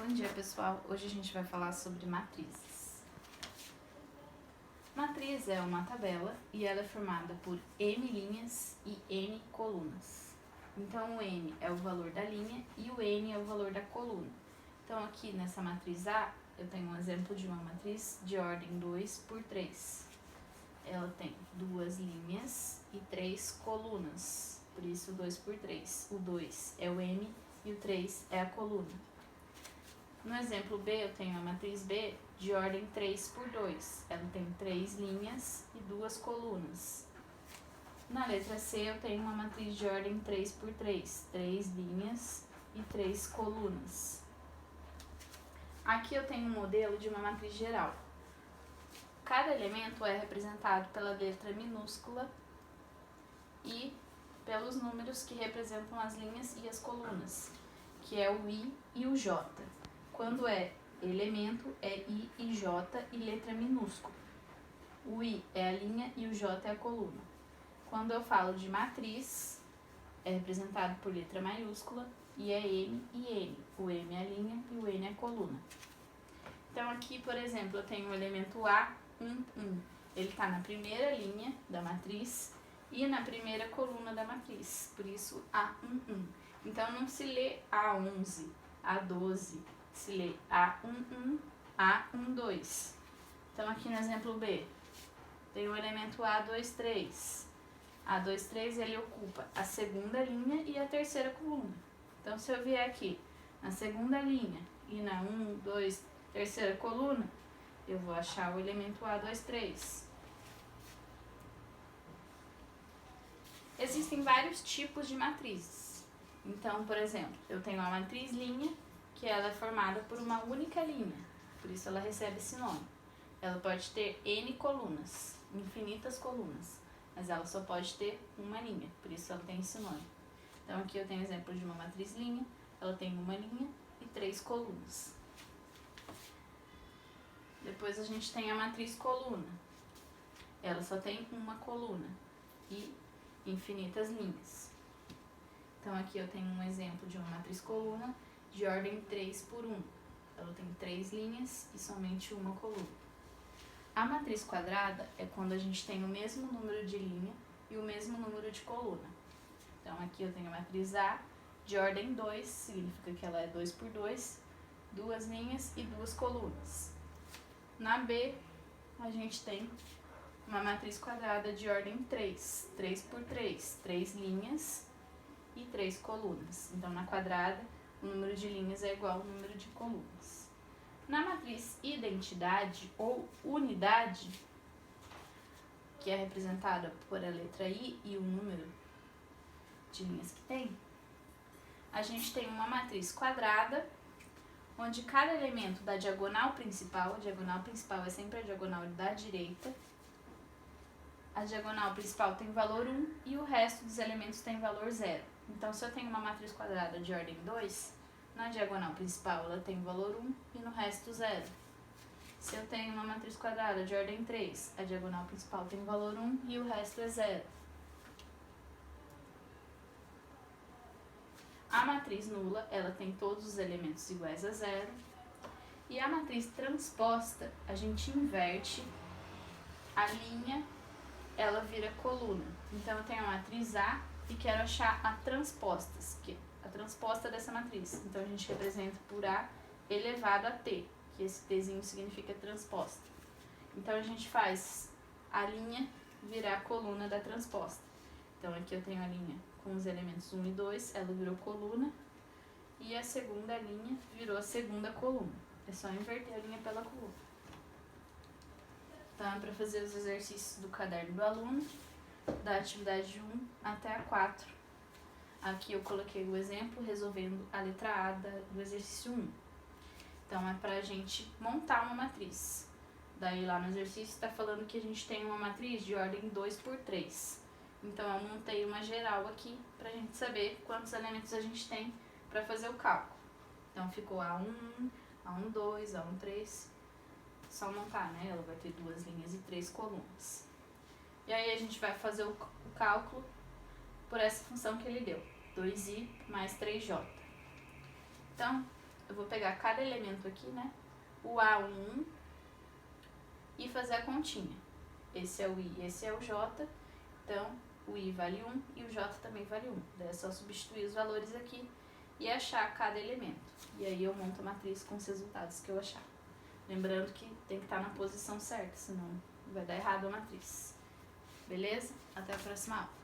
Bom dia, pessoal. Hoje a gente vai falar sobre matrizes. Matriz é uma tabela e ela é formada por n linhas e n colunas. Então, o n é o valor da linha e o n é o valor da coluna. Então, aqui nessa matriz A, eu tenho um exemplo de uma matriz de ordem 2 por 3. Ela tem 2 linhas e 3 colunas, por isso 2 por 3. O 2 é o n e o 3 é a coluna. No exemplo B, eu tenho a matriz B de ordem 3 por 2. Ela tem 3 linhas e 2 colunas. Na letra C, eu tenho uma matriz de ordem 3 por 3. 3 linhas e 3 colunas. Aqui eu tenho um modelo de uma matriz geral. Cada elemento é representado pela letra minúscula e pelos números que representam as linhas e as colunas, que é o I e o J. Quando é elemento, é I e J e letra minúscula. O I é a linha e o J é a coluna. Quando eu falo de matriz, é representado por letra maiúscula e é M e N. O M é a linha e o N é a coluna. Então aqui, por exemplo, eu tenho o elemento A, 1, 1. Ele está na primeira linha da matriz e na primeira coluna da matriz, por isso A11. Então não se lê A11, A12, se lê A11, A12. Então aqui no exemplo B, tem o elemento A23. A23 ele ocupa a segunda linha e a terceira coluna. Então se eu vier aqui na segunda linha e na 1, 2, terceira coluna, eu vou achar o elemento A23. Existem vários tipos de matrizes. Então, por exemplo, eu tenho a matriz linha, que ela é formada por uma única linha, por isso ela recebe esse nome. Ela pode ter N colunas, infinitas colunas, mas ela só pode ter uma linha, por isso ela tem esse nome. Então aqui eu tenho exemplo de uma matriz linha, ela tem uma linha e 3 colunas. Depois a gente tem a matriz coluna. Ela só tem uma coluna e infinitas linhas. Então aqui eu tenho um exemplo de uma matriz coluna de ordem 3 por 1. Ela tem 3 linhas e somente uma coluna. A matriz quadrada é quando a gente tem o mesmo número de linha e o mesmo número de coluna. Então aqui eu tenho a matriz A de ordem 2, significa que ela é 2 por 2, 2 linhas e 2 colunas. Na B, a gente tem uma matriz quadrada de ordem 3, 3 por 3, 3 linhas e 3 colunas. Então, na quadrada, o número de linhas é igual ao número de colunas. Na matriz identidade ou unidade, que é representada por a letra I e o número de linhas que tem, a gente tem uma matriz quadrada, onde cada elemento da diagonal principal, a diagonal principal é sempre a diagonal da direita, a diagonal principal tem valor 1 e o resto dos elementos tem valor 0. Então, se eu tenho uma matriz quadrada de ordem 2, na diagonal principal ela tem valor 1 e no resto 0. Se eu tenho uma matriz quadrada de ordem 3, a diagonal principal tem valor 1 e o resto é 0. A matriz nula, ela tem todos os elementos iguais a 0. E a matriz transposta, a gente inverte a linha, ela vira coluna. Então, eu tenho a matriz A e quero achar a transposta dessa matriz. Então, a gente representa por A elevado a T, que esse Tzinho significa transposta. Então, a gente faz a linha virar a coluna da transposta. Então, aqui eu tenho a linha com os elementos 1 e 2, ela virou coluna, e a segunda linha virou a segunda coluna. É só inverter a linha pela coluna. Então, é para fazer os exercícios do caderno do aluno, da atividade 1 até a 4. Aqui eu coloquei o exemplo resolvendo a letra A do exercício 1. Então, é para a gente montar uma matriz. Daí, lá no exercício, está falando que a gente tem uma matriz de ordem 2 por 3. Então, eu montei uma geral aqui para a gente saber quantos elementos a gente tem para fazer o cálculo. Então, ficou A1, A12, A13. Só montar, né? Ela vai ter 2 linhas e 3 colunas. E aí, a gente vai fazer o cálculo por essa função que ele deu. 2i mais 3j. Então, eu vou pegar cada elemento aqui, né? O A1 e fazer a continha. Esse é o I, esse é o J. Então, o I vale 1 e o J também vale 1. Daí é só substituir os valores aqui e achar cada elemento. E aí eu monto a matriz com os resultados que eu achar. Lembrando que tem que estar na posição certa, senão vai dar errado a matriz. Beleza? Até a próxima aula.